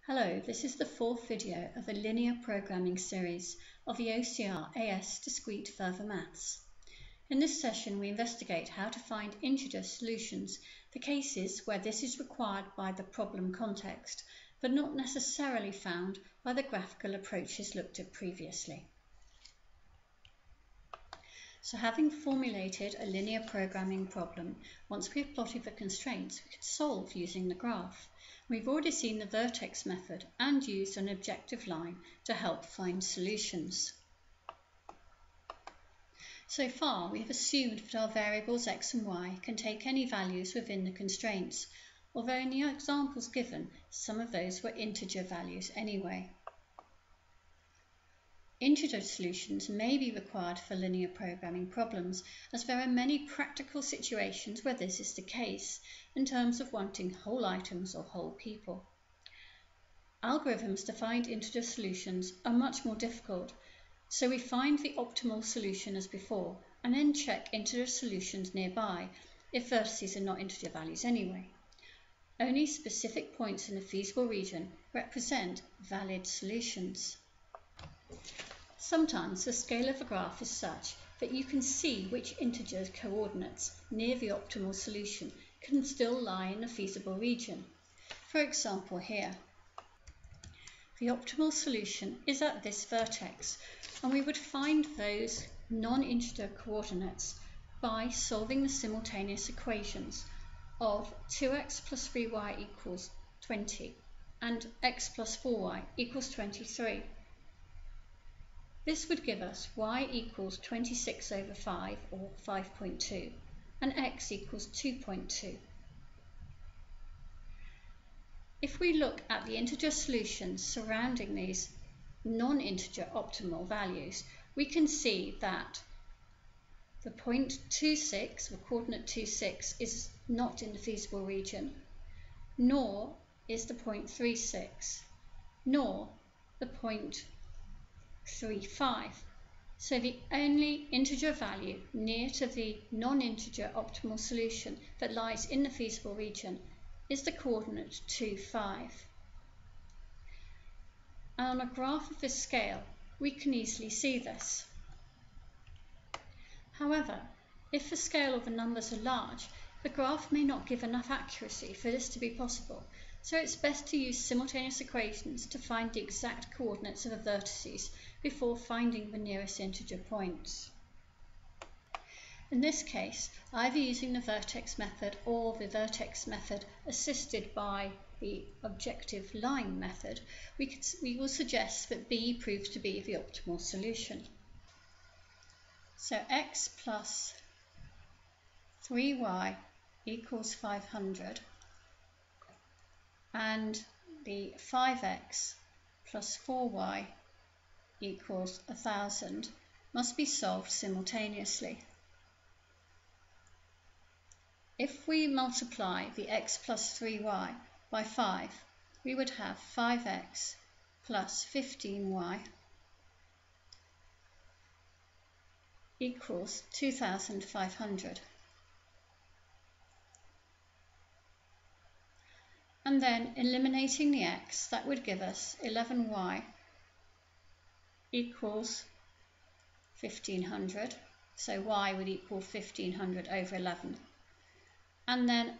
Hello, this is the fourth video of a linear programming series of the OCR AS Discrete Further Maths. In this session, we investigate how to find integer solutions for cases where this is required by the problem context, but not necessarily found by the graphical approaches looked at previously. So having formulated a linear programming problem, once we have plotted the constraints, we can solve using the graph. We've already seen the vertex method and used an objective line to help find solutions. So far, we have assumed that our variables x and y can take any values within the constraints, although in the examples given, some of those were integer values anyway. Integer solutions may be required for linear programming problems, as there are many practical situations where this is the case, in terms of wanting whole items or whole people. Algorithms to find integer solutions are much more difficult, so we find the optimal solution as before, and then check integer solutions nearby, if vertices are not integer values anyway. Only specific points in the feasible region represent valid solutions. Sometimes the scale of a graph is such that you can see which integer coordinates near the optimal solution can still lie in the feasible region. For example here, the optimal solution is at this vertex, and we would find those non-integer coordinates by solving the simultaneous equations of 2x plus 3y equals 20 and x plus 4y equals 23. This would give us y equals 26 over 5, or 5.2, and x equals 2.2. If we look at the integer solutions surrounding these non-integer optimal values, we can see that the point 26, the coordinate 26, is not in the feasible region, nor is the point 36, nor the point 3,5. So the only integer value near to the non-integer optimal solution that lies in the feasible region is the coordinate 2,5. And on a graph of this scale, we can easily see this. However, if the scale of the numbers are large, the graph may not give enough accuracy for this to be possible, so it's best to use simultaneous equations to find the exact coordinates of the vertices before finding the nearest integer points. In this case, either using the vertex method or the vertex method assisted by the objective line method, we will suggest that B proves to be the optimal solution. So x plus 3y equals 500, and the 5x plus 4y equals 1,000 must be solved simultaneously. If we multiply the x plus 3y by 5, we would have 5x plus 15y equals 2,500. And then eliminating the x, that would give us 11y equals 1,500. So y would equal 1,500 over 11. And then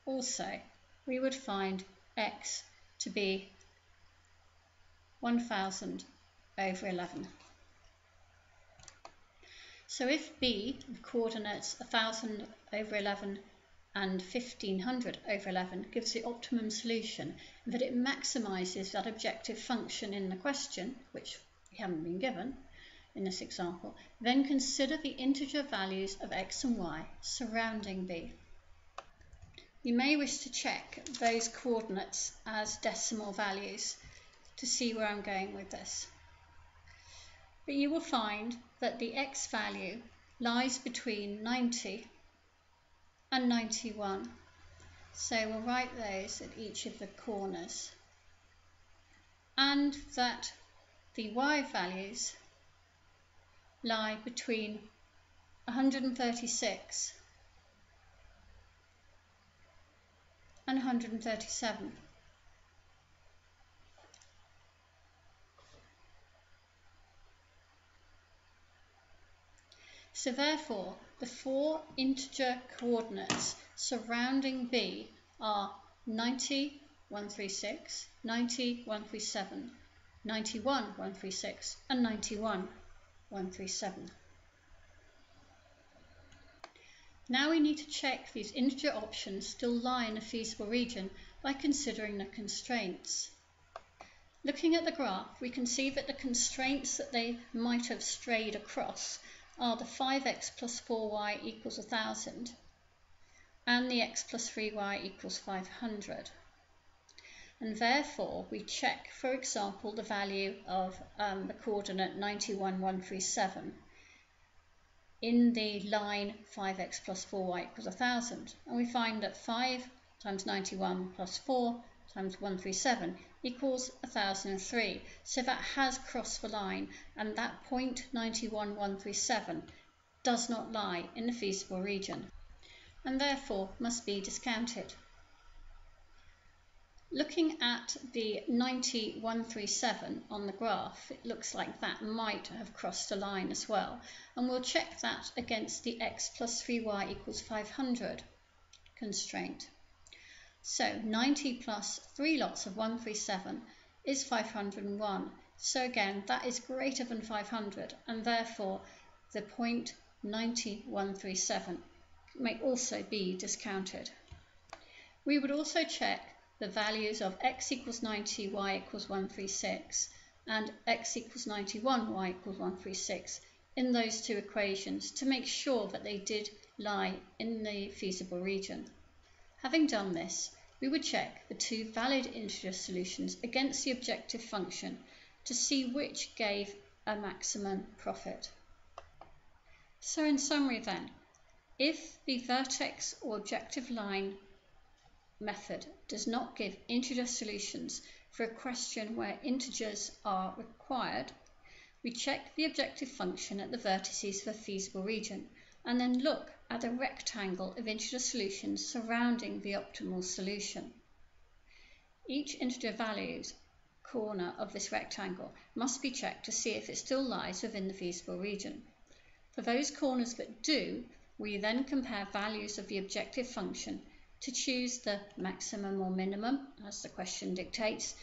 also we would find x to be 1,000 over 11. So if B, the coordinates 1,000 over 11 and 1,500 over 11 gives the optimum solution, that it maximises that objective function in the question, which we haven't been given in this example, then consider the integer values of x and y surrounding B. You may wish to check those coordinates as decimal values to see where I'm going with this. But you will find that the x value lies between 90 and 91. So we'll write those at each of the corners. And that the y values lie between 136 and 137. So therefore, the 4 integer coordinates surrounding B are 90, 136, 90, 137, 91, 136, and 91, 137. Now we need to check these integer options still lie in a feasible region by considering the constraints. Looking at the graph, we can see that the constraints that they might have strayed across are the 5x plus 4y equals 1000 and the x plus 3y equals 500. And therefore we check, for example, the value of the coordinate 91, 137 in the line 5x plus 4y equals 1000, and we find that 5 times 91 plus 4 times 137 equals 1003. So that has crossed the line, and that point 91, 137 does not lie in the feasible region, and therefore must be discounted. Looking at the 90, 137 on the graph, it looks like that might have crossed a line as well, and we'll check that against the x plus 3y equals 500 constraint. So 90 plus 3 lots of 137 is 501. So again, that is greater than 500, and therefore the point 90, 137 may also be discounted. We would also check the values of x equals 90, y equals 136, and x equals 91, y equals 136 in those two equations to make sure that they did lie in the feasible region. Having done this, we would check the two valid integer solutions against the objective function to see which gave a maximum profit. So in summary then, if the vertex or objective line method does not give integer solutions for a question where integers are required, we check the objective function at the vertices of a feasible region and then look at a rectangle of integer solutions surrounding the optimal solution. Each integer values corner of this rectangle must be checked to see if it still lies within the feasible region. For those corners that do, we then compare values of the objective function to choose the maximum or minimum, as the question dictates,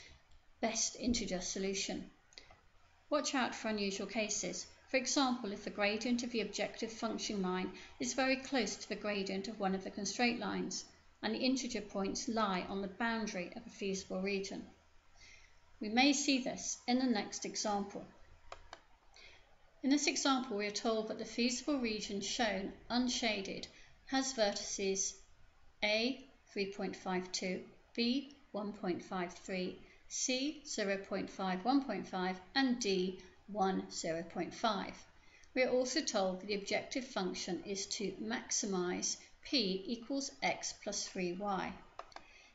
best integer solution. Watch out for unusual cases. For example, if the gradient of the objective function line is very close to the gradient of one of the constraint lines, and the integer points lie on the boundary of a feasible region. We may see this in the next example. In this example, we are told that the feasible region shown unshaded has vertices A 3.52, B 1.53, C 0.5, 1.5, and D 1, 0.5. We are also told that the objective function is to maximize P equals x plus 3y.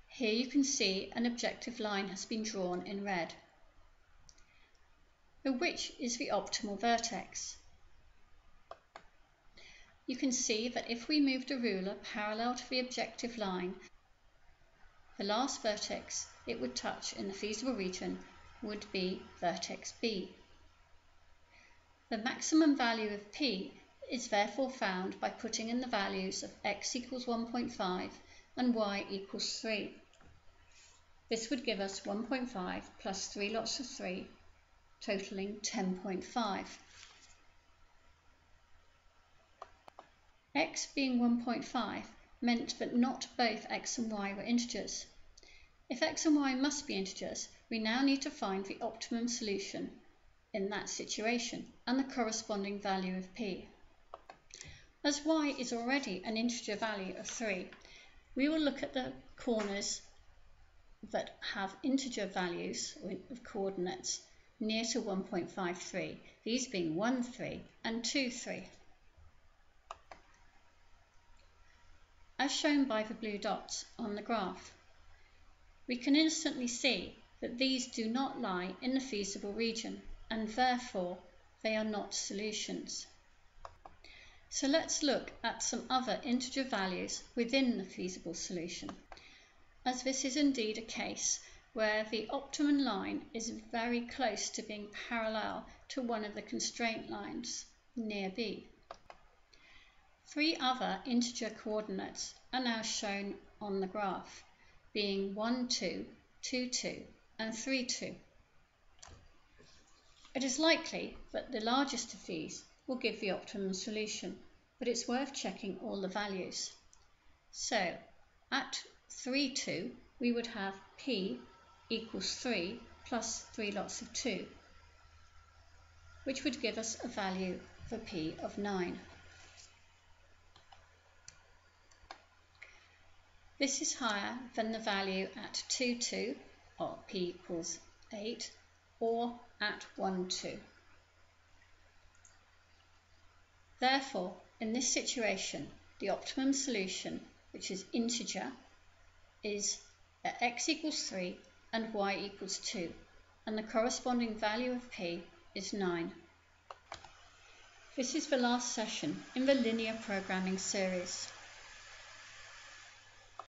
Here you can see an objective line has been drawn in red. But which is the optimal vertex? You can see that if we moved a ruler parallel to the objective line, the last vertex it would touch in the feasible region would be vertex B. The maximum value of P is therefore found by putting in the values of x equals 1.5 and y equals 3. This would give us 1.5 plus 3 lots of 3, totaling 10.5. X being 1.5 meant that not both x and y were integers. If x and y must be integers, we now need to find the optimum solution in that situation and the corresponding value of P. As y is already an integer value of 3, we will look at the corners that have integer values of coordinates near to 1.53, these being 1, 3 and 2, 3. As shown by the blue dots on the graph, we can instantly see that these do not lie in the feasible region, and therefore they are not solutions. So let's look at some other integer values within the feasible solution, as this is indeed a case where the optimum line is very close to being parallel to one of the constraint lines near B. Three other integer coordinates are now shown on the graph, being 1, 2, 2, 2, and 3, 2. It is likely that the largest of these will give the optimum solution, but it's worth checking all the values. So, at 3, 2, we would have p equals 3 plus 3 lots of 2, which would give us a value for p of 9. This is higher than the value at 2, 2, or p equals 8, or at 1, 2. Therefore, in this situation, the optimum solution, which is integer, is at x equals 3 and y equals 2, and the corresponding value of p is 9. This is the last session in the linear programming series.